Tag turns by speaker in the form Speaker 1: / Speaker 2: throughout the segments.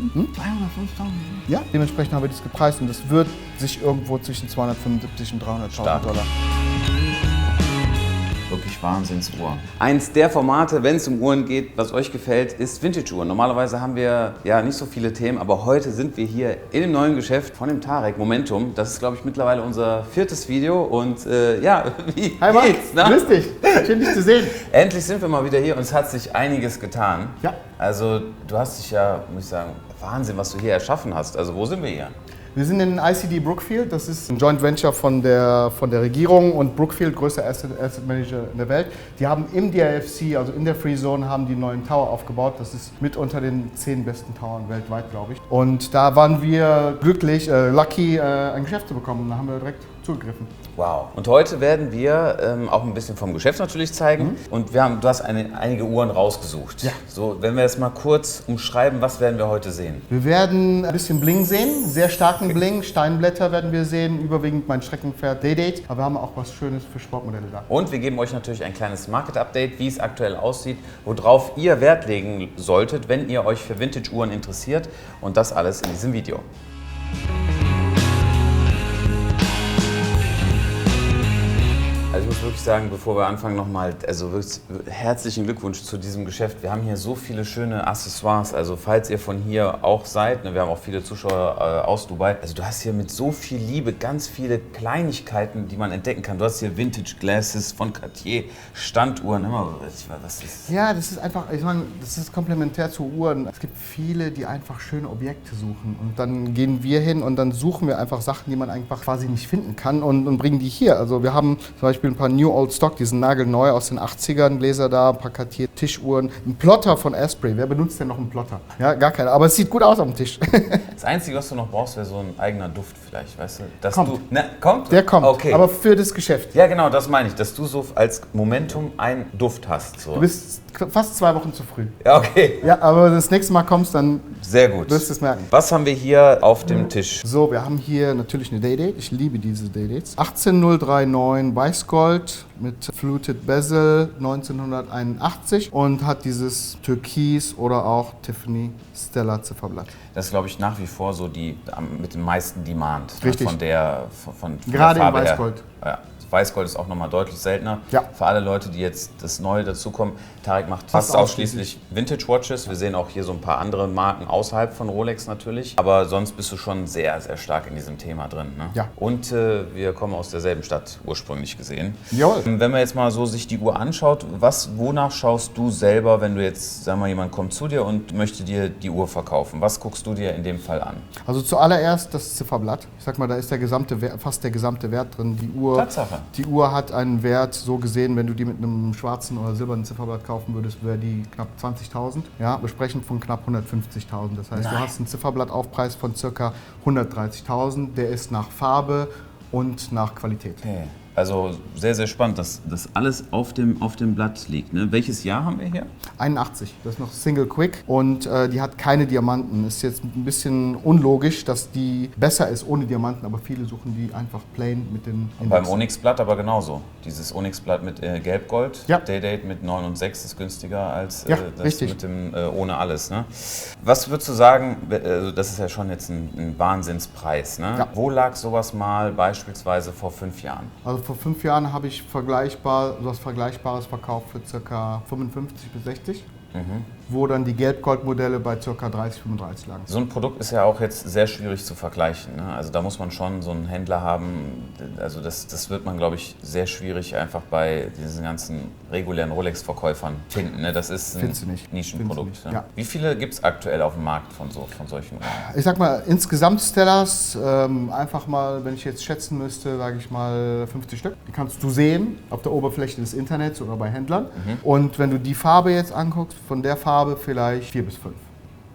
Speaker 1: kosten? 205.000?
Speaker 2: Ja, dementsprechend haben wir das gepreist und das wird sich irgendwo zwischen 275 und 300.000 Dollar.
Speaker 1: Wirklich Wahnsinnsuhr. Eins der Formate, wenn es um Uhren geht, was euch gefällt, ist Vintage-Uhren. Normalerweise haben wir ja nicht so viele Themen, aber heute sind wir hier in dem neuen Geschäft von dem Tarek, Momentum. Das ist, glaube ich, mittlerweile unser 4. Video und ja, wie
Speaker 2: Hi Marc,
Speaker 1: geht's? Ne?
Speaker 2: Grüß dich, schön dich zu sehen.
Speaker 1: Endlich sind wir mal wieder hier und es hat sich einiges getan.
Speaker 2: Ja.
Speaker 1: Also du hast dich ja, muss ich sagen, Wahnsinn, was du hier erschaffen hast. Also wo sind wir hier?
Speaker 2: Wir sind in ICD Brookfield, das ist ein Joint Venture von der Regierung und Brookfield, größter Asset Manager in der Welt. Die haben im DIFC, also in der Free Zone, haben die einen neuen Tower aufgebaut. Das ist mit unter den 10 besten Towern weltweit, glaube ich. Und da waren wir glücklich, lucky, ein Geschäft zu bekommen. Da haben wir direkt zugegriffen.
Speaker 1: Wow. Und heute werden wir auch ein bisschen vom Geschäft natürlich zeigen. Und du hast einige Uhren rausgesucht. Ja. So, wenn wir jetzt mal kurz umschreiben, was werden wir heute sehen?
Speaker 2: Wir werden ein bisschen Bling sehen, sehr starken Bling. Steinblätter werden wir sehen, überwiegend mein Streckenpferd Day-Date. Aber wir haben auch was Schönes für Sportmodelle da.
Speaker 1: Und wir geben euch natürlich ein kleines Market-Update, wie es aktuell aussieht, worauf ihr Wert legen solltet, wenn ihr euch für Vintage-Uhren interessiert. Und das alles in diesem Video. Also ich muss wirklich sagen, bevor wir anfangen, nochmal, also wirklich herzlichen Glückwunsch zu diesem Geschäft. Wir haben hier so viele schöne Accessoires, also falls ihr von hier auch seid, ne, wir haben auch viele Zuschauer aus Dubai, also du hast hier mit so viel Liebe ganz viele Kleinigkeiten, die man entdecken kann. Du hast hier Vintage Glasses von Cartier, Standuhren, immer, was ist...
Speaker 2: Ja, das ist einfach, ich meine, das ist komplementär zu Uhren. Es gibt viele, die einfach schöne Objekte suchen und dann gehen wir hin und dann suchen wir einfach Sachen, die man einfach quasi nicht finden kann und bringen die hier. Also wir haben zum Beispiel ein paar New Old Stock, die sind nagelneu aus den 80ern, Gläser da, ein paar Cartier Tischuhren, ein Plotter von Asprey. Wer benutzt denn noch einen Plotter? Ja, gar keiner, aber es sieht gut aus auf dem Tisch.
Speaker 1: Das Einzige, was du noch brauchst, wäre so ein eigener Duft vielleicht, weißt du? Dass
Speaker 2: kommt.
Speaker 1: Kommt?
Speaker 2: Der kommt,
Speaker 1: okay.
Speaker 2: Aber für das Geschäft.
Speaker 1: Ja genau, das meine ich, dass du so als Momentum einen Duft hast. So.
Speaker 2: Du bist fast 2 Wochen zu früh.
Speaker 1: Ja, okay.
Speaker 2: Ja, aber das nächste Mal kommst, dann
Speaker 1: sehr gut.
Speaker 2: wirst du es merken.
Speaker 1: Was haben wir hier auf dem Tisch?
Speaker 2: So, wir haben hier natürlich eine Day-Date. Ich liebe diese Day-Dates. 18039 Weißgold mit Fluted Bezel 1981 und hat dieses Türkis oder auch Tiffany Stella Zifferblatt.
Speaker 1: Das ist, glaube ich, nach wie vor so die mit dem meisten Demand.
Speaker 2: Richtig.
Speaker 1: Von der
Speaker 2: Gerade
Speaker 1: Farbe
Speaker 2: in Weißgold.
Speaker 1: Her. Ja. Weißgold ist auch nochmal deutlich seltener. Ja. Für alle Leute, die jetzt das Neue dazukommen, Tarek macht fast ausschließlich Vintage Watches. Wir sehen auch hier so ein paar andere Marken außerhalb von Rolex natürlich. Aber sonst bist du schon sehr, sehr stark in diesem Thema drin. Ne? Ja. Und wir kommen aus derselben Stadt ursprünglich gesehen.
Speaker 2: Jawohl.
Speaker 1: Wenn man jetzt mal so sich die Uhr anschaut, wonach schaust du selber, wenn du jetzt, sagen wir mal, jemand kommt zu dir und möchte dir die Uhr verkaufen? Was guckst du dir in dem Fall an?
Speaker 2: Also zuallererst das Zifferblatt. Ich sag mal, da ist fast der gesamte Wert drin. Die Uhr hat einen Wert, so gesehen, wenn du die mit einem schwarzen oder silbernen Zifferblatt kaufen würdest, wäre die knapp 20.000. Ja, wir sprechen von knapp 150.000. Das heißt, du hast einen Zifferblattaufpreis von ca. 130.000. Der ist nach Farbe und nach Qualität.
Speaker 1: Okay. Also sehr, sehr spannend, dass das alles auf dem Blatt liegt. Ne? Welches Jahr haben wir hier?
Speaker 2: 81. Das ist noch Single Quick und die hat keine Diamanten. Ist jetzt ein bisschen unlogisch, dass die besser ist ohne Diamanten, aber viele suchen die einfach plain mit den Index.
Speaker 1: Beim Onyx-Blatt aber genauso. Dieses Onyx-Blatt mit Gelbgold, ja. Day-Date mit 9 und 6 ist günstiger als das mit dem ohne alles. Ne? Was würdest du sagen, das ist ja schon jetzt ein Wahnsinnspreis. Ne? Ja. Wo lag sowas mal beispielsweise vor 5 Jahren?
Speaker 2: Also vor 5 Jahren habe ich was Vergleichbares verkauft für ca. 55 bis 60. Wo dann die Gelbgoldmodelle bei ca. 30, 35 lagen.
Speaker 1: So ein Produkt ist ja auch jetzt sehr schwierig zu vergleichen. Ne? Also da muss man schon so einen Händler haben, also das wird man, glaube ich, sehr schwierig einfach bei diesen ganzen regulären Rolex-Verkäufern finden. Ne? Das ist ein Nischenprodukt. Ne? Ja. Wie viele gibt es aktuell auf dem Markt von solchen Uhren?
Speaker 2: Ich sag mal, insgesamt Stellas, einfach mal, wenn ich jetzt schätzen müsste, sage ich mal 50 Stück. Die kannst du sehen auf der Oberfläche des Internets oder bei Händlern. Und wenn du die Farbe jetzt anguckst, von der Farbe vielleicht 4 bis 5.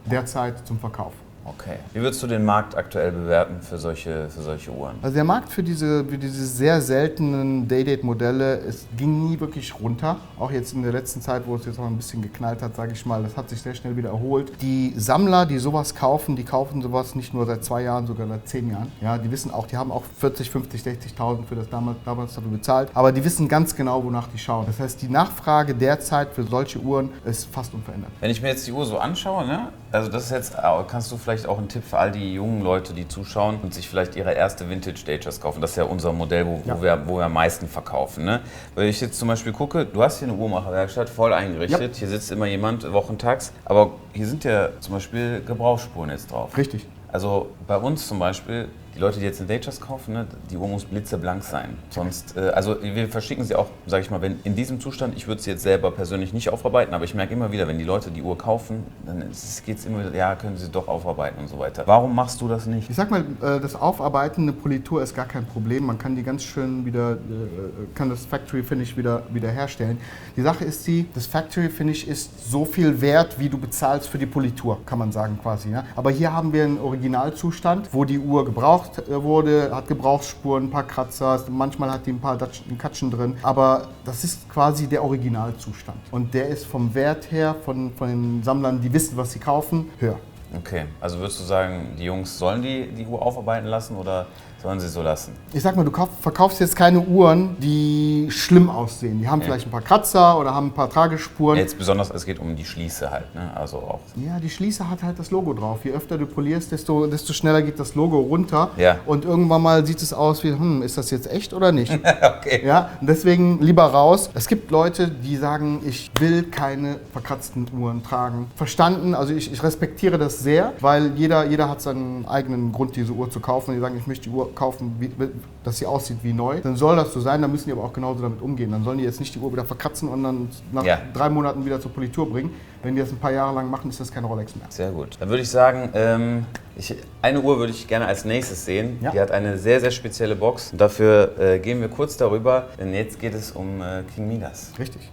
Speaker 2: Derzeit zum Verkauf.
Speaker 1: Okay. Wie würdest du den Markt aktuell bewerten für solche Uhren?
Speaker 2: Also der Markt für diese sehr seltenen Day-Date-Modelle, es ging nie wirklich runter. Auch jetzt in der letzten Zeit, wo es jetzt noch ein bisschen geknallt hat, sage ich mal, das hat sich sehr schnell wieder erholt. Die Sammler, die sowas kaufen, die kaufen sowas nicht nur seit 2 Jahren, sogar seit 10 Jahren. Ja, die wissen auch, die haben auch 40, 50, 60.000 für das damals dafür bezahlt. Aber die wissen ganz genau, wonach die schauen. Das heißt, die Nachfrage derzeit für solche Uhren ist fast unverändert.
Speaker 1: Wenn ich mir jetzt die Uhr so anschaue, ne? Also das ist jetzt, kannst du vielleicht auch einen Tipp für all die jungen Leute, die zuschauen und sich vielleicht ihre erste Vintage Datejust kaufen. Das ist ja unser Modell, wo wir am meisten verkaufen. Ne? Wenn ich jetzt zum Beispiel gucke, du hast hier eine Uhrmacherwerkstatt, voll eingerichtet. Ja. Hier sitzt immer jemand wochentags, aber hier sind ja zum Beispiel Gebrauchsspuren jetzt drauf.
Speaker 2: Richtig.
Speaker 1: Also bei uns zum Beispiel, die Leute, die jetzt eine Datejust kaufen, ne, die Uhr muss blitzeblank sein. Sonst, also wir verschicken sie auch, sage ich mal, wenn in diesem Zustand, ich würde sie jetzt selber persönlich nicht aufarbeiten, aber ich merke immer wieder, wenn die Leute die Uhr kaufen, dann geht es immer wieder, ja, können sie doch aufarbeiten und so weiter. Warum machst du das nicht?
Speaker 2: Ich sag mal, das Aufarbeiten, eine Politur ist gar kein Problem. Man kann die ganz schön wieder, kann das Factory Finish wieder herstellen. Die Sache ist das Factory Finish ist so viel wert, wie du bezahlst für die Politur, kann man sagen quasi. Ja? Aber hier haben wir einen Originalzustand, wo die Uhr gebraucht wurde, hat Gebrauchsspuren, ein paar Kratzer, manchmal hat die ein paar Katschen drin, aber das ist quasi der Originalzustand. Und der ist vom Wert her, von den Sammlern, die wissen, was sie kaufen, höher.
Speaker 1: Okay, also würdest du sagen, die Jungs sollen die Uhr aufarbeiten lassen oder sollen sie so lassen?
Speaker 2: Ich sag mal, du verkaufst jetzt keine Uhren, die schlimm aussehen. Die haben vielleicht ein paar Kratzer oder haben ein paar Tragespuren.
Speaker 1: Jetzt besonders, es geht um die Schließe halt, ne? Also auch.
Speaker 2: Ja, die Schließe hat halt das Logo drauf. Je öfter du polierst, desto schneller geht das Logo runter.
Speaker 1: Ja.
Speaker 2: Und irgendwann mal sieht es aus wie, ist das jetzt echt oder nicht?
Speaker 1: Okay.
Speaker 2: Ja, und deswegen lieber raus. Es gibt Leute, die sagen, ich will keine verkratzten Uhren tragen. Verstanden, also ich respektiere das sehr, weil jeder hat seinen eigenen Grund, diese Uhr zu kaufen. Und die sagen, ich möchte die Uhr kaufen, dass sie aussieht wie neu. Dann soll das so sein, dann müssen die aber auch genauso damit umgehen. Dann sollen die jetzt nicht die Uhr wieder verkratzen und dann nach 3 Monaten wieder zur Politur bringen. Wenn die das ein paar Jahre lang machen, ist das keine Rolex mehr.
Speaker 1: Sehr gut. Dann würde ich sagen, eine Uhr würde ich gerne als nächstes sehen. Ja. Die hat eine sehr, sehr spezielle Box. Und dafür gehen wir kurz darüber, denn jetzt geht es um King Midas.
Speaker 2: Richtig.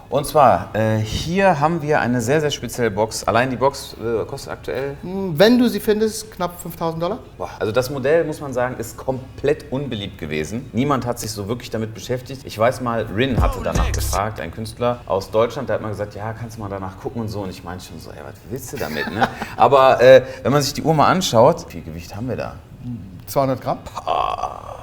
Speaker 1: Und zwar, hier haben wir eine sehr, sehr spezielle Box. Allein die Box kostet aktuell?
Speaker 2: Wenn du sie findest, knapp $5.000.
Speaker 1: Boah, also das Modell, muss man sagen, ist komplett unbeliebt gewesen. Niemand hat sich so wirklich damit beschäftigt. Ich weiß mal, Rin hatte danach gefragt, ein Künstler aus Deutschland, der hat mal gesagt, ja, kannst du mal danach gucken und so. Und ich meinte schon so, ey, was willst du damit? Ne? Aber wenn man sich die Uhr mal anschaut, wie viel Gewicht haben wir da?
Speaker 2: 200 Gramm.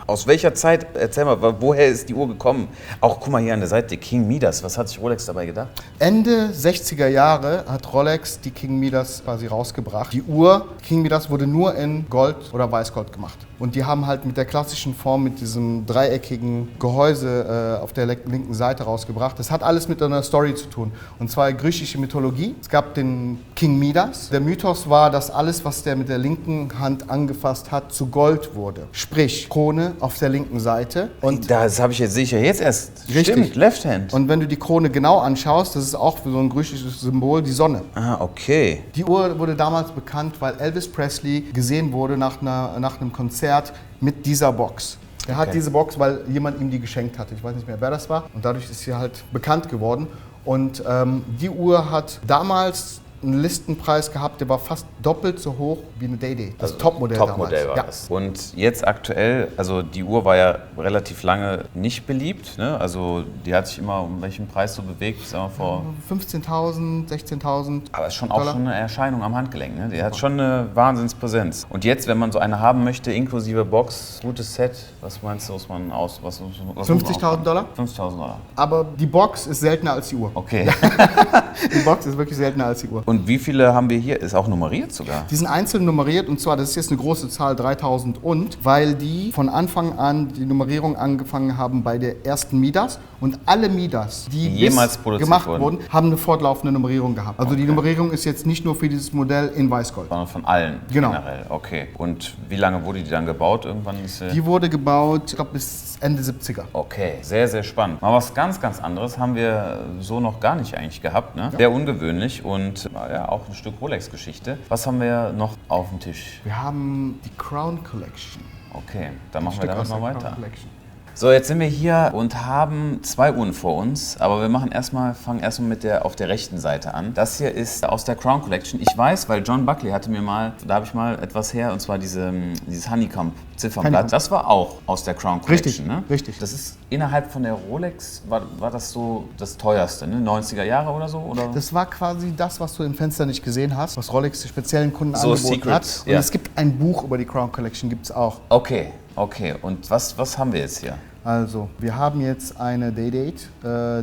Speaker 1: Aus welcher Zeit, erzähl mal, woher ist die Uhr gekommen? Auch guck mal hier an der Seite, King Midas, was hat sich Rolex dabei gedacht?
Speaker 2: Ende 60er Jahre hat Rolex die King Midas quasi rausgebracht. Die Uhr King Midas wurde nur in Gold oder Weißgold gemacht. Und die haben halt mit der klassischen Form, mit diesem dreieckigen Gehäuse auf der linken Seite rausgebracht. Das hat alles mit einer Story zu tun. Und zwar griechische Mythologie. Es gab den King Midas. Der Mythos war, dass alles, was der mit der linken Hand angefasst hat, zu Gold wurde. Sprich, Krone auf der linken Seite. Und
Speaker 1: das habe ich jetzt, sehe ich ja jetzt erst.
Speaker 2: Richtig.
Speaker 1: Stimmt, Left Hand.
Speaker 2: Und wenn du die Krone genau anschaust, das ist auch so ein griechisches Symbol, die Sonne.
Speaker 1: Ah, okay.
Speaker 2: Die Uhr wurde damals bekannt, weil Elvis Presley gesehen wurde nach einem Konzert mit dieser Box. Er hat diese Box, weil jemand ihm die geschenkt hatte. Ich weiß nicht mehr, wer das war. Und dadurch ist sie halt bekannt geworden. Und die Uhr hat damals einen Listenpreis gehabt, der war fast doppelt so hoch wie eine Day-Day. Das Topmodell damals.
Speaker 1: Topmodell war das. Und jetzt aktuell, also die Uhr war ja relativ lange nicht beliebt, ne? Also die hat sich immer um welchen Preis so bewegt, sagen wir vor
Speaker 2: 15.000, 16.000.
Speaker 1: Aber ist schon auch schon eine Erscheinung am Handgelenk, ne? Die hat schon eine Wahnsinnspräsenz. Und jetzt, wenn man so eine haben möchte, inklusive Box, gutes Set, was meinst du, was man aus...
Speaker 2: $50.000?
Speaker 1: $50.000.
Speaker 2: Aber die Box ist seltener als die Uhr.
Speaker 1: Okay.
Speaker 2: Die Box ist wirklich seltener als die Uhr.
Speaker 1: Und wie viele haben wir hier? Ist auch nummeriert sogar?
Speaker 2: Die sind einzeln nummeriert und zwar, das ist jetzt eine große Zahl, 3000 weil die von Anfang an die Nummerierung angefangen haben bei der ersten Midas und alle Midas, die
Speaker 1: jemals
Speaker 2: gemacht wurden, haben eine fortlaufende Nummerierung gehabt. Also die Nummerierung ist jetzt nicht nur für dieses Modell in Weißgold.
Speaker 1: Sondern von allen generell. Okay. Und wie lange wurde die dann gebaut? Irgendwann ist
Speaker 2: die wurde gebaut, ich glaube bis Ende 70er.
Speaker 1: Okay, sehr, sehr spannend. Mal was ganz, ganz anderes haben wir so noch gar nicht eigentlich gehabt. Ne? Ja. Sehr ungewöhnlich und ja, auch ein Stück Rolex-Geschichte. Was haben wir noch auf dem Tisch?
Speaker 2: Wir haben die Crown Collection.
Speaker 1: Okay, dann machen wir damit mal weiter. So, jetzt sind wir hier und haben 2 Uhren vor uns, aber wir fangen erstmal auf der rechten Seite an. Das hier ist aus der Crown Collection. Ich weiß, weil John Buckley hatte mir da habe ich mal etwas her, und zwar dieses Honeycomb-Ziffernblatt. Das war auch aus der Crown Collection,
Speaker 2: Richtig,
Speaker 1: ne?
Speaker 2: richtig.
Speaker 1: Das ist innerhalb von der Rolex, war das so das teuerste, ne? 90er Jahre oder so? Oder?
Speaker 2: Das war quasi das, was du im Fenster nicht gesehen hast, was Rolex die speziellen Kunden
Speaker 1: So
Speaker 2: angeboten
Speaker 1: Secret,
Speaker 2: hat. Und
Speaker 1: ja.
Speaker 2: es gibt ein Buch über die Crown Collection, gibt es auch.
Speaker 1: Okay. Und was haben wir jetzt hier?
Speaker 2: Also, wir haben jetzt eine Day-Date,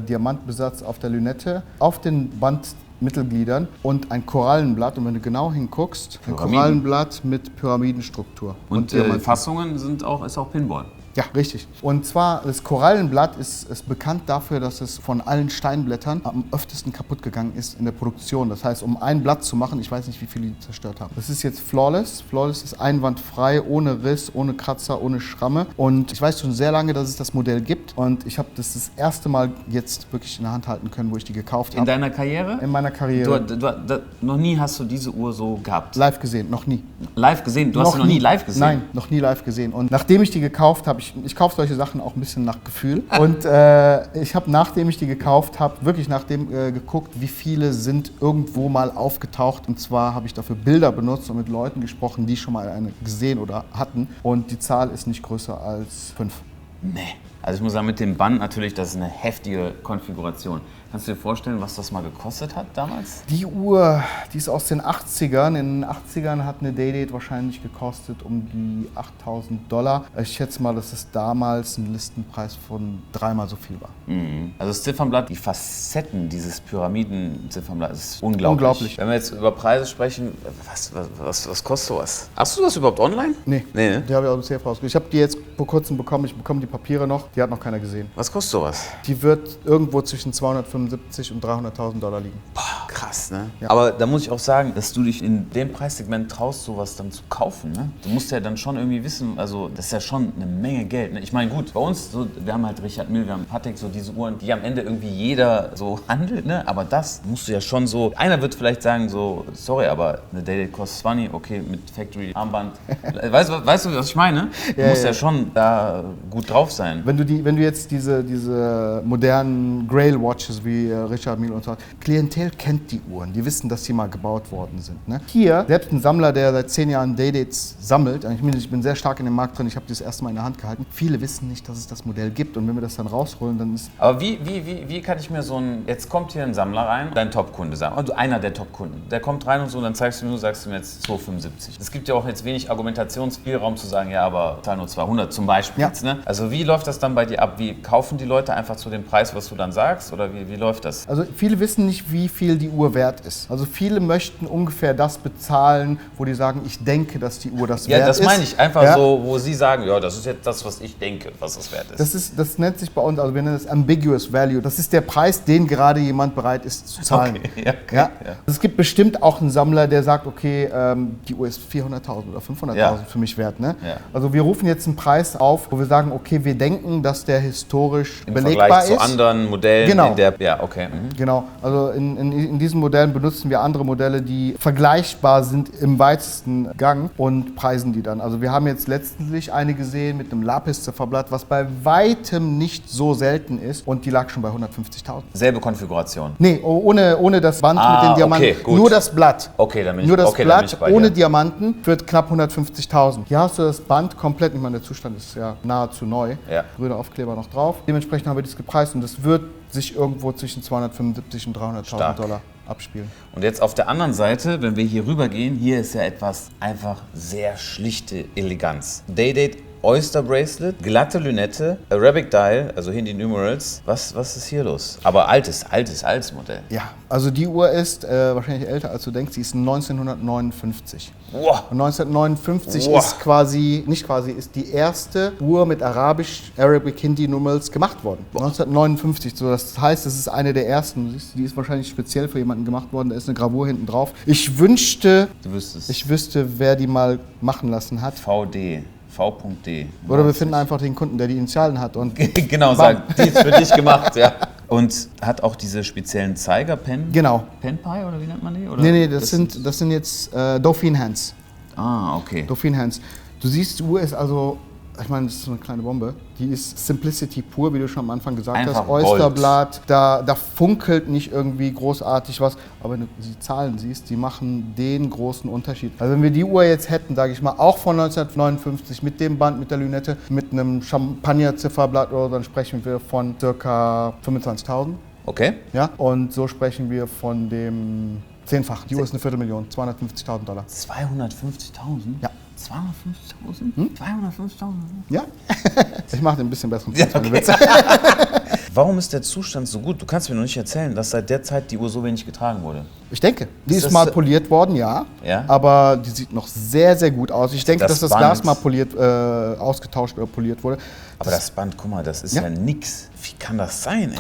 Speaker 2: Diamantbesatz auf der Lünette, auf den Bandmittelgliedern und ein Korallenblatt. Und wenn du genau hinguckst, ein Korallenblatt mit Pyramidenstruktur.
Speaker 1: Und Fassungen ist auch Pinball.
Speaker 2: Ja, richtig. Und zwar, das Korallenblatt ist bekannt dafür, dass es von allen Steinblättern am öftesten kaputt gegangen ist in der Produktion. Das heißt, um ein Blatt zu machen, ich weiß nicht, wie viele die zerstört haben. Das ist jetzt flawless. Flawless ist einwandfrei, ohne Riss, ohne Kratzer, ohne Schramme. Und ich weiß schon sehr lange, dass es das Modell gibt. Und ich habe das erste Mal jetzt wirklich in der Hand halten können, wo ich die gekauft habe.
Speaker 1: In deiner Karriere?
Speaker 2: In meiner Karriere.
Speaker 1: Noch nie hast du diese Uhr so gehabt?
Speaker 2: Live gesehen, noch nie.
Speaker 1: Live gesehen? Du hast sie noch nie live gesehen?
Speaker 2: Nein, noch nie live gesehen. Und nachdem ich die gekauft habe, ich kaufe solche Sachen auch ein bisschen nach Gefühl. Und ich habe, nachdem ich die gekauft habe, wirklich geguckt, wie viele sind irgendwo mal aufgetaucht. Und zwar habe ich dafür Bilder benutzt und mit Leuten gesprochen, die schon mal eine gesehen oder hatten. Und die Zahl ist nicht größer als 5.
Speaker 1: Nee. Also ich muss sagen, mit dem Band natürlich, das ist eine heftige Konfiguration. Kannst du dir vorstellen, was das mal gekostet hat damals?
Speaker 2: Die Uhr, die ist aus den 80ern. In den 80ern hat eine Day-Date wahrscheinlich gekostet um die $8.000. Ich schätze mal, dass es damals ein Listenpreis von 3-mal so viel war.
Speaker 1: Mhm. Also das Ziffernblatt, die Facetten dieses Pyramiden-Ziffernblatt ist unglaublich. Wenn wir jetzt über Preise sprechen, was kostet sowas? Hast du das überhaupt online?
Speaker 2: Nee,
Speaker 1: ne?
Speaker 2: Die habe ich aus dem Safe rausgekriegt. Ich habe die jetzt vor kurzem bekommen. Ich bekomme die Papiere noch. Die hat noch keiner gesehen.
Speaker 1: Was kostet sowas?
Speaker 2: Die wird irgendwo zwischen 275 und $300.000 liegen.
Speaker 1: Boah, krass, ne?
Speaker 2: Ja.
Speaker 1: Aber da muss ich auch sagen, dass du dich in dem Preissegment traust, sowas dann zu kaufen, ne? Du musst ja dann schon irgendwie wissen, also das ist ja schon eine Menge Geld, ne? Ich meine, gut, bei uns, so, wir haben halt Richard Mille, wir haben Patek, so diese Uhren, die am Ende irgendwie jeder so handelt, ne? Aber das musst du ja schon so, einer wird vielleicht sagen so, sorry, aber eine Day-Date kostet 20, okay, mit Factory-Armband. Weißt du, was ich meine? Du musst ja schon da gut drauf sein.
Speaker 2: Wenn du jetzt diese modernen Grail-Watches wie Richard Mille und so, Klientel kennt die Uhren, die wissen, dass sie mal gebaut worden sind. Ne? Hier, selbst ein Sammler, der seit 10 Jahren Day-Dates sammelt, ich bin sehr stark in dem Markt drin, ich habe das erste Mal in der Hand gehalten, viele wissen nicht, dass es das Modell gibt, und wenn wir das dann rausholen, dann ist...
Speaker 1: Aber wie kann ich mir jetzt kommt hier ein Sammler rein, dein Top-Kunde, also einer der Top-Kunden, der kommt rein und so, dann sagst du mir jetzt 275. Es gibt ja auch jetzt wenig Argumentationsspielraum zu sagen, ja, aber zahl nur 200 zum Beispiel.
Speaker 2: Ja.
Speaker 1: Jetzt, ne? Also wie läuft das dann bei dir ab? Wie kaufen die Leute einfach zu dem Preis, was du dann sagst, oder wie läuft das?
Speaker 2: Also viele wissen nicht, wie viel die Uhr wert ist. Also viele möchten ungefähr das bezahlen, wo die sagen, ich denke, dass die Uhr das wert ist.
Speaker 1: Ja, das meine ich. Einfach so, wo sie sagen, ja, das ist jetzt das, was ich denke, was es wert ist.
Speaker 2: Das nennt sich bei uns, also wir nennen das Ambiguous Value. Das ist der Preis, den gerade jemand bereit ist zu zahlen.
Speaker 1: Okay. Ja.
Speaker 2: Ja? Es gibt bestimmt auch einen Sammler, der sagt, okay, die Uhr ist 400.000 oder 500.000 für mich wert. Ne?
Speaker 1: Ja.
Speaker 2: Also wir rufen jetzt einen Preis auf, wo wir sagen, okay, wir denken, dass der historisch
Speaker 1: Im
Speaker 2: belegbar
Speaker 1: Vergleich
Speaker 2: ist.
Speaker 1: zu anderen Modellen
Speaker 2: Genau.
Speaker 1: Ja, okay. Mhm.
Speaker 2: Genau, also in diesen Modellen benutzen wir andere Modelle, die vergleichbar sind im weitesten Gang, und preisen die dann. Also wir haben jetzt letztendlich eine gesehen mit einem Lapis-Zifferblatt, was bei weitem nicht so selten ist, und die lag schon bei 150.000.
Speaker 1: Selbe Konfiguration.
Speaker 2: Nee, ohne das Band mit den Diamanten.
Speaker 1: Okay, gut.
Speaker 2: Nur das Blatt.
Speaker 1: Okay, dann bin ich,
Speaker 2: Nur das
Speaker 1: dann bin
Speaker 2: Blatt
Speaker 1: ich bei dir.
Speaker 2: ohne Diamanten für knapp 150.000. Hier hast du das Band komplett, ich meine, der Zustand ist ja nahezu neu.
Speaker 1: Ja.
Speaker 2: Grüne Aufkleber noch drauf. Dementsprechend haben wir das gepreist, und das wird sich irgendwo zwischen 275 und 300.000 Dollar abspielen.
Speaker 1: Und jetzt auf der anderen Seite, wenn wir hier rüber gehen, hier ist ja etwas einfach sehr schlichte Eleganz. Day-Date Oyster Bracelet, glatte Lünette, Arabic Dial, also Hindi Numerals. Was ist hier los? Aber altes Modell.
Speaker 2: Ja, also die Uhr ist wahrscheinlich älter, als du denkst. Sie ist 1959.
Speaker 1: Wow.
Speaker 2: Und 1959 ist die erste Uhr mit Arabic Hindi Numerals gemacht worden. 1959, so das heißt, es ist eine der ersten. Die ist wahrscheinlich speziell für jemanden gemacht worden. Da ist eine Gravur hinten drauf. Ich wüsste, wer die mal machen lassen hat.
Speaker 1: V.D.
Speaker 2: Oder wir finden einfach den Kunden, der die Initialen hat. Und
Speaker 1: genau, sagt, die ist für dich gemacht, ja. Und hat auch diese speziellen Zeiger-Pen?
Speaker 2: Genau.
Speaker 1: Pen-Pie oder wie nennt man die? Oder
Speaker 2: Nee, das sind jetzt Dauphine Hands.
Speaker 1: Ah, okay.
Speaker 2: Dauphine Hands. Du siehst, die Uhr ist also Ich meine, das ist so eine kleine Bombe. Die ist Simplicity pur, wie du schon am Anfang gesagt
Speaker 1: Einfach
Speaker 2: hast. Oysterblatt, da funkelt nicht irgendwie großartig was. Aber wenn du die Zahlen siehst, die machen den großen Unterschied. Also wenn wir die Uhr jetzt hätten, sage ich mal, auch von 1959 mit dem Band, mit der Lünette, mit einem Champagner-Zifferblatt oder so, dann sprechen wir von ca. 25.000.
Speaker 1: Okay.
Speaker 2: Ja? Und so sprechen wir von dem Zehnfachen. Die Uhr ist eine Viertelmillion, $250.000.
Speaker 1: 250.000?
Speaker 2: Ja.
Speaker 1: 250.000? 250.000?
Speaker 2: Ja? Ich mache den ein bisschen besseren Witz.
Speaker 1: Warum ist der Zustand so gut? Du kannst mir noch nicht erzählen, dass seit der Zeit die Uhr so wenig getragen wurde.
Speaker 2: Ich denke, die ist
Speaker 1: das
Speaker 2: mal poliert worden, ja, aber die sieht noch sehr, sehr gut aus. Ich denke, dass das Glas mal ausgetauscht oder poliert wurde.
Speaker 1: Aber das Band, guck mal, das ist ja nix. Wie kann das sein, ey?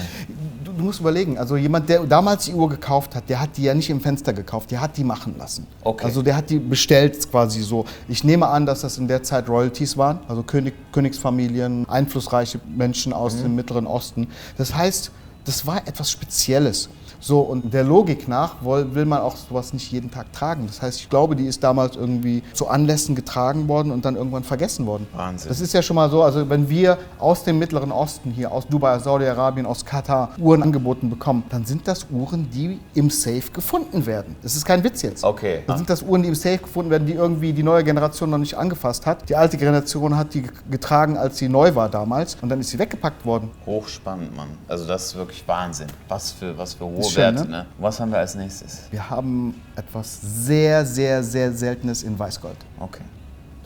Speaker 2: Du musst überlegen, also jemand, der damals die Uhr gekauft hat, der hat die ja nicht im Fenster gekauft, der hat die machen lassen.
Speaker 1: Okay.
Speaker 2: Also der hat die bestellt quasi so. Ich nehme an, dass das in der Zeit Royalties waren, also Königsfamilien, einflussreiche Menschen aus dem Mittleren Osten. Das heißt, das war etwas Spezielles. So, und der Logik nach will man auch sowas nicht jeden Tag tragen. Das heißt, ich glaube, die ist damals irgendwie zu Anlässen getragen worden und dann irgendwann vergessen worden.
Speaker 1: Wahnsinn.
Speaker 2: Das ist ja schon mal so, also wenn wir aus dem Mittleren Osten hier, aus Dubai, aus Saudi-Arabien, aus Katar Uhren angeboten bekommen, dann sind das Uhren, die im Safe gefunden werden. Das ist kein Witz jetzt.
Speaker 1: Okay.
Speaker 2: Dann sind das Uhren, die im Safe gefunden werden, die irgendwie die neue Generation noch nicht angefasst hat. Die alte Generation hat die getragen, als sie neu war damals und dann ist sie weggepackt worden.
Speaker 1: Hochspannend, Mann. Also das ist wirklich Wahnsinn. Was für hohe
Speaker 2: schön,
Speaker 1: Werte,
Speaker 2: ne?
Speaker 1: ne? Was haben wir als nächstes?
Speaker 2: Wir haben etwas sehr, sehr, sehr Seltenes in Weißgold.
Speaker 1: Okay.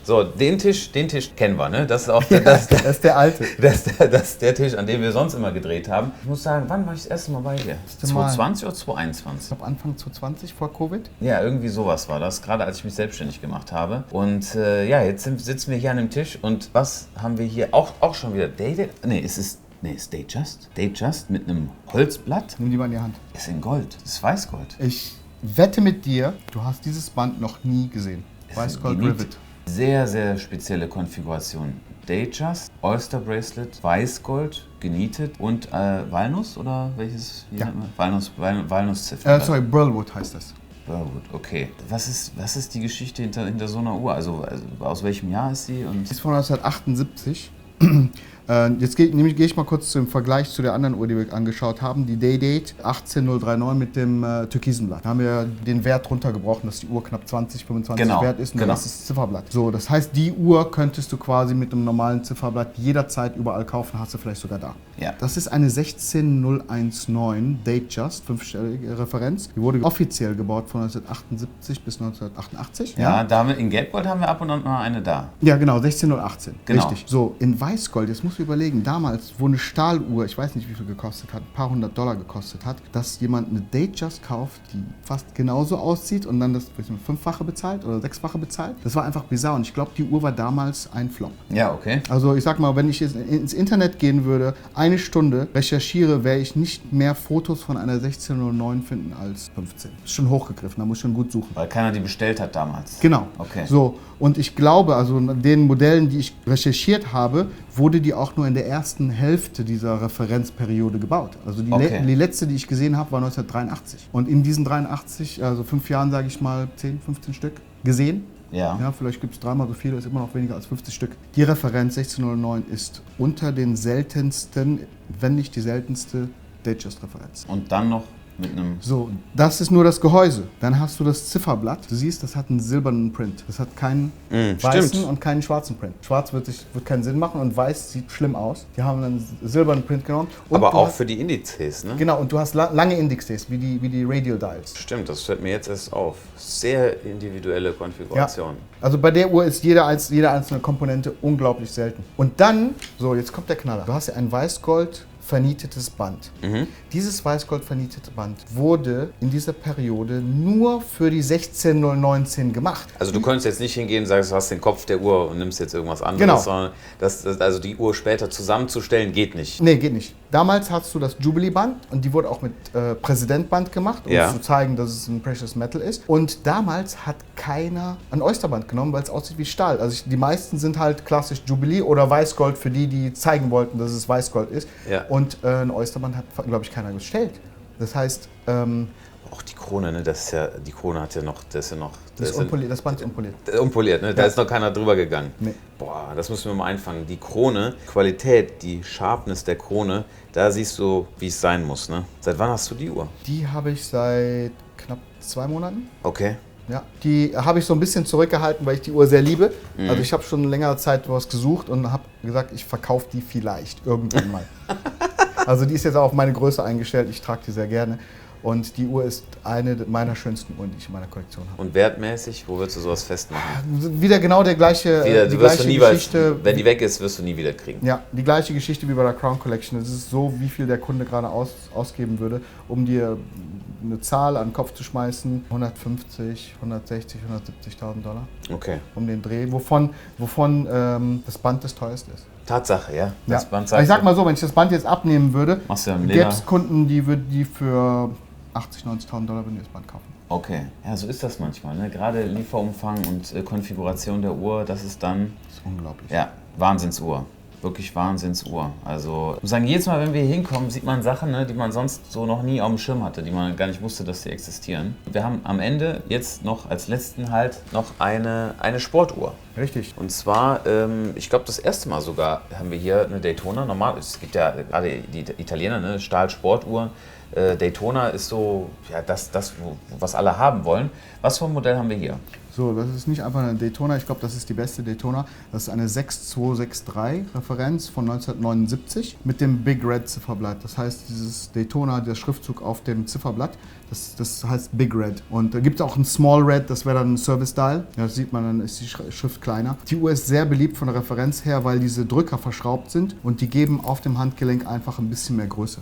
Speaker 1: So, den Tisch kennen wir, ne? Das ist auch
Speaker 2: Das ist der alte.
Speaker 1: das ist der Tisch, an dem wir sonst immer gedreht haben. Ich muss sagen, wann war ich das erste Mal bei dir? 2020 oder 2021?
Speaker 2: Ich glaube Anfang 2020 vor Covid.
Speaker 1: Ja, irgendwie sowas war das, gerade als ich mich selbstständig gemacht habe. Und jetzt sitzen wir hier an dem Tisch und was haben wir hier? Auch schon wieder Dated? Ist Datejust mit einem Holzblatt.
Speaker 2: Nimm die mal in die Hand.
Speaker 1: Ist in Gold. Das ist Weißgold.
Speaker 2: Ich wette mit dir, du hast dieses Band noch nie gesehen. Weißgold Rivet.
Speaker 1: Sehr, sehr spezielle Konfiguration. Datejust, Oyster Bracelet, Weißgold, genietet und Walnuss oder welches?
Speaker 2: Ja.
Speaker 1: Walnussziffer.
Speaker 2: Burlwood heißt das.
Speaker 1: Burlwood, okay. Was ist die Geschichte hinter so einer Uhr? Also aus welchem Jahr ist sie?
Speaker 2: Die ist von 1978. Jetzt gehe ich mal kurz zum Vergleich zu der anderen Uhr, die wir angeschaut haben, die Day-Date 18039 mit dem türkisen Blatt. Da haben wir den Wert runtergebrochen, dass die Uhr knapp 25 wert ist und das ist das Zifferblatt. So, das heißt, die Uhr könntest du quasi mit einem normalen Zifferblatt jederzeit überall kaufen, hast du vielleicht sogar da.
Speaker 1: Ja.
Speaker 2: Das ist eine 16019 Datejust, 5-stellige Referenz. Die wurde offiziell gebaut von 1978 bis 1988.
Speaker 1: Ja, in Gelbgold haben wir ab und an mal eine da.
Speaker 2: Ja, genau, 16018.
Speaker 1: Genau.
Speaker 2: Richtig. So, in Weißgold, jetzt musst du überlegen, damals, wo eine Stahluhr, ich weiß nicht, wie viel gekostet hat, ein paar $100 gekostet hat, dass jemand eine Datejust kauft, die fast genauso aussieht und dann das 5-fache bezahlt oder 6-fache bezahlt. Das war einfach bizarr und ich glaube, die Uhr war damals ein Flop.
Speaker 1: Ja, okay.
Speaker 2: Also ich sag mal, wenn ich jetzt ins Internet gehen würde, eine Stunde recherchiere, werde ich nicht mehr Fotos von einer 1609 finden als 15. Ist schon hochgegriffen, da muss ich schon gut suchen.
Speaker 1: Weil keiner die bestellt hat damals.
Speaker 2: Genau.
Speaker 1: Okay.
Speaker 2: So, und ich glaube, also den Modellen, die ich recherchiert habe, wurde die auch nur in der ersten Hälfte dieser Referenzperiode gebaut. Also die letzte, die ich gesehen habe, war 1983. Und in diesen 83, also 5 Jahren, sage ich mal, 10, 15 Stück gesehen. Ja, vielleicht gibt es 3-mal so viele, ist immer noch weniger als 50 Stück. Die Referenz 1609 ist unter den seltensten, wenn nicht die seltenste Datejust-Referenz.
Speaker 1: Und dann noch mit einem...
Speaker 2: So, das ist nur das Gehäuse. Dann hast du das Zifferblatt. Du siehst, das hat einen silbernen Print. Das hat keinen weißen und keinen schwarzen Print. Schwarz wird keinen Sinn machen und weiß sieht schlimm aus. Die haben einen silbernen Print genommen. Und
Speaker 1: aber auch für die Indizes, ne?
Speaker 2: Genau, und du hast lange Indizes, wie die Radial Dials.
Speaker 1: Stimmt, das fällt mir jetzt erst auf. Sehr individuelle Konfiguration.
Speaker 2: Ja. Also bei der Uhr ist jede einzelne Komponente unglaublich selten. Und dann, so, jetzt kommt der Knaller. Du hast ja ein Weißgold vernietetes Band. Dieses Weißgold vernietete Band wurde in dieser Periode nur für die 16019 gemacht.
Speaker 1: Also du konntest jetzt nicht hingehen und sagst, du hast den Kopf der Uhr und nimmst jetzt irgendwas anderes,
Speaker 2: genau.
Speaker 1: Sondern also die Uhr später zusammenzustellen, geht nicht.
Speaker 2: Nee, geht nicht. Damals hast du das Jubilee-Band und die wurde auch mit Präsidentband gemacht, um zu zeigen, dass es ein Precious Metal ist. Und damals hat keiner ein Oysterband genommen, weil es aussieht wie Stahl. Also die meisten sind halt klassisch Jubilee oder Weißgold für die zeigen wollten, dass es Weißgold ist.
Speaker 1: Ja.
Speaker 2: Und ein Oysterband hat, glaube ich, keiner bestellt. Das heißt...
Speaker 1: auch die Krone, ne? Die Krone hat ja noch, das ist ja noch
Speaker 2: Das Band ist unpoliert.
Speaker 1: Unpoliert, ne? Da
Speaker 2: Ja.
Speaker 1: ist noch keiner drüber gegangen.
Speaker 2: Nee.
Speaker 1: Boah, das müssen wir mal einfangen. Die Krone, Qualität, die Sharpness der Krone, da siehst du, wie es sein muss, ne? Seit wann hast du die Uhr?
Speaker 2: Die habe ich seit knapp 2 Monaten.
Speaker 1: Okay.
Speaker 2: Ja, die habe ich so ein bisschen zurückgehalten, weil ich die Uhr sehr liebe. Also ich habe schon längere Zeit was gesucht und habe gesagt, ich verkaufe die vielleicht irgendwann mal. Also die ist jetzt auch auf meine Größe eingestellt, ich trage die sehr gerne. Und die Uhr ist eine meiner schönsten Uhren, die ich in meiner Kollektion habe.
Speaker 1: Und wertmäßig, wo würdest du sowas festmachen?
Speaker 2: Wieder genau der gleiche,
Speaker 1: Du
Speaker 2: die
Speaker 1: wirst du
Speaker 2: gleiche
Speaker 1: nie,
Speaker 2: Geschichte.
Speaker 1: wenn die weg ist, wirst du nie wieder kriegen.
Speaker 2: Ja, die gleiche Geschichte wie bei der Crown Collection. Es ist so, wie viel der Kunde gerade ausgeben würde, um dir eine Zahl an den Kopf zu schmeißen. 150, 160, 170.000 Dollar.
Speaker 1: Okay.
Speaker 2: Um den Dreh, wovon das Band das teuerste ist.
Speaker 1: Tatsache, ja.
Speaker 2: Ja.
Speaker 1: Das Band
Speaker 2: Aber ich sag mal so, wenn ich das Band jetzt abnehmen würde,
Speaker 1: machst du ja im
Speaker 2: gäbe
Speaker 1: Leder.
Speaker 2: es Kunden, die für 80.000, 90.000 Dollar würden das Band kaufen.
Speaker 1: Okay, ja, so ist das manchmal. Ne? Gerade Lieferumfang und Konfiguration der Uhr, das ist dann,
Speaker 2: Das ist unglaublich.
Speaker 1: ja, Wahnsinnsuhr. Wirklich Wahnsinnsuhr. Also, ich muss sagen, jedes Mal, wenn wir hier hinkommen, sieht man Sachen, ne, die man sonst so noch nie auf dem Schirm hatte, die man gar nicht wusste, dass sie existieren. Wir haben am Ende jetzt noch als letzten Halt noch eine Sportuhr.
Speaker 2: Richtig.
Speaker 1: Und zwar, ich glaube, das erste Mal sogar haben wir hier eine Daytona. Normal, es gibt ja gerade die Italiener, ne, Stahl-Sportuhren. Daytona ist so, ja, was alle haben wollen. Was für ein Modell haben wir hier?
Speaker 2: So, das ist nicht einfach eine Daytona, ich glaube, das ist die beste Daytona. Das ist eine 6263 Referenz von 1979 mit dem Big Red Zifferblatt. Das heißt, dieses Daytona, der Schriftzug auf dem Zifferblatt, das heißt Big Red. Und da gibt es auch ein Small Red, das wäre dann ein Service Dial. Ja, das sieht man, dann ist die Schrift kleiner. Die Uhr ist sehr beliebt von der Referenz her, weil diese Drücker verschraubt sind und die geben auf dem Handgelenk einfach ein bisschen mehr Größe.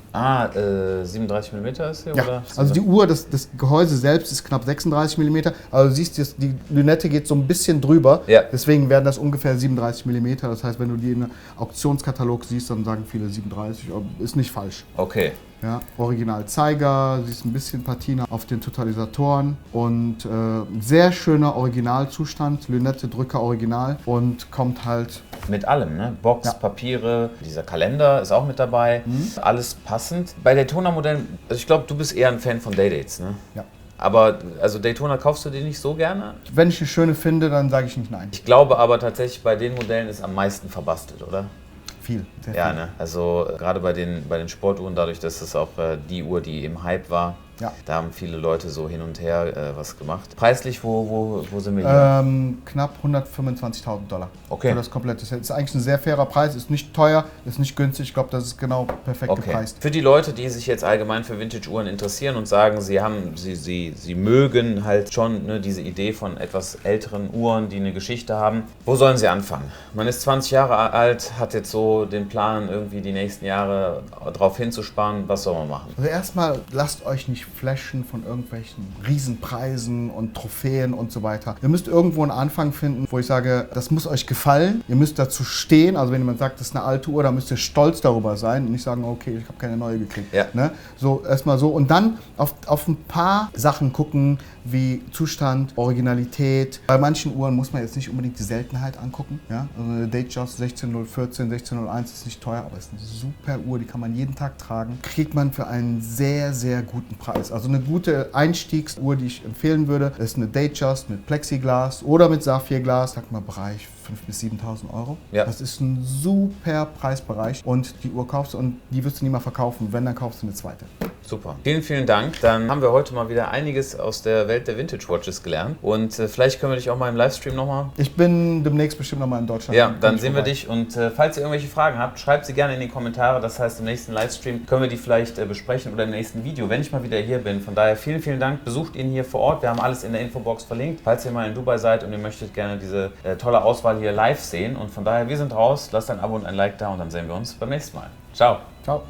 Speaker 1: 37 mm ist hier,
Speaker 2: Ja,
Speaker 1: oder?
Speaker 2: also die Uhr, das Gehäuse selbst ist knapp 36 mm, also du siehst, die Lünette geht so ein bisschen drüber,
Speaker 1: Ja.
Speaker 2: deswegen werden das ungefähr 37 mm. Das heißt, wenn du die in einem Auktionskatalog siehst, dann sagen viele 37, aber ist nicht falsch.
Speaker 1: Okay.
Speaker 2: Ja, Original Zeiger, siehst ein bisschen Patina auf den Totalisatoren und sehr schöner Originalzustand, Lünette, Drücker original und kommt halt.
Speaker 1: Mit allem, ne? Box,
Speaker 2: Ja.
Speaker 1: Papiere, dieser Kalender ist auch mit dabei. Alles passend. Bei Daytona-Modellen, also ich glaube, du bist eher ein Fan von Daydates, ne?
Speaker 2: Ja.
Speaker 1: Aber also Daytona kaufst du dir nicht so gerne?
Speaker 2: Wenn ich eine schöne finde, dann sage ich nicht nein.
Speaker 1: Ich glaube aber tatsächlich, bei den Modellen ist am meisten verbastelt, oder?
Speaker 2: Viel, sehr
Speaker 1: Ja,
Speaker 2: viel.
Speaker 1: ne? Also gerade bei den Sportuhren, dadurch, dass es auch die Uhr, die im Hype war,
Speaker 2: Ja.
Speaker 1: da haben viele Leute so hin und her was gemacht. Preislich, wo sind wir hier?
Speaker 2: Knapp 125.000 Dollar.
Speaker 1: Okay.
Speaker 2: Für das komplette Set. Ist eigentlich ein sehr fairer Preis, ist nicht teuer, ist nicht günstig. Ich glaube, das ist genau perfekt
Speaker 1: Okay.
Speaker 2: gepreist.
Speaker 1: Für die Leute, die sich jetzt allgemein für Vintage-Uhren interessieren und sagen, sie mögen halt schon, ne, diese Idee von etwas älteren Uhren, die eine Geschichte haben, wo sollen sie anfangen? Man ist 20 Jahre alt, hat jetzt so den Plan, irgendwie die nächsten Jahre drauf hinzusparen. Was soll man machen?
Speaker 2: Also erstmal lasst euch nicht flashen von irgendwelchen Riesenpreisen und Trophäen und so weiter. Ihr müsst irgendwo einen Anfang finden, wo ich sage, das muss euch gefallen. Ihr müsst dazu stehen. Also wenn jemand sagt, das ist eine alte Uhr, dann müsst ihr stolz darüber sein und nicht sagen, okay, ich habe keine neue gekriegt.
Speaker 1: Ja.
Speaker 2: Ne? So erstmal so. Und dann auf ein paar Sachen gucken, wie Zustand, Originalität. Bei manchen Uhren muss man jetzt nicht unbedingt die Seltenheit angucken. Ja? Also eine Datejust 16014, 1601 ist nicht teuer, aber ist eine super Uhr, die kann man jeden Tag tragen. Kriegt man für einen sehr, sehr guten Preis. Also eine gute Einstiegsuhr, die ich empfehlen würde, ist eine Datejust mit Plexiglas oder mit Saphirglas. Sag mal Bereich 5.000 bis 7.000 Euro.
Speaker 1: Ja.
Speaker 2: Das ist ein super Preisbereich und die Uhr kaufst du und die wirst du nie mehr verkaufen. Wenn, dann kaufst du eine zweite.
Speaker 1: Super. Vielen, vielen Dank. Dann haben wir heute mal wieder einiges aus der Welt der Vintage Watches gelernt. Und vielleicht können wir dich auch mal im Livestream nochmal.
Speaker 2: Ich bin demnächst bestimmt nochmal in Deutschland.
Speaker 1: Ja, dann
Speaker 2: ich
Speaker 1: sehen wir
Speaker 2: vorbei.
Speaker 1: dich. Und falls ihr irgendwelche Fragen habt, schreibt sie gerne in die Kommentare. Das heißt, im nächsten Livestream können wir die vielleicht besprechen oder im nächsten Video, wenn ich mal wieder hier bin. Von daher vielen, vielen Dank. Besucht ihn hier vor Ort. Wir haben alles in der Infobox verlinkt. Falls ihr mal in Dubai seid und ihr möchtet gerne diese tolle Auswahl hier live sehen. Und von daher, wir sind raus. Lasst ein Abo und ein Like da und dann sehen wir uns beim nächsten Mal. Ciao.
Speaker 2: Ciao.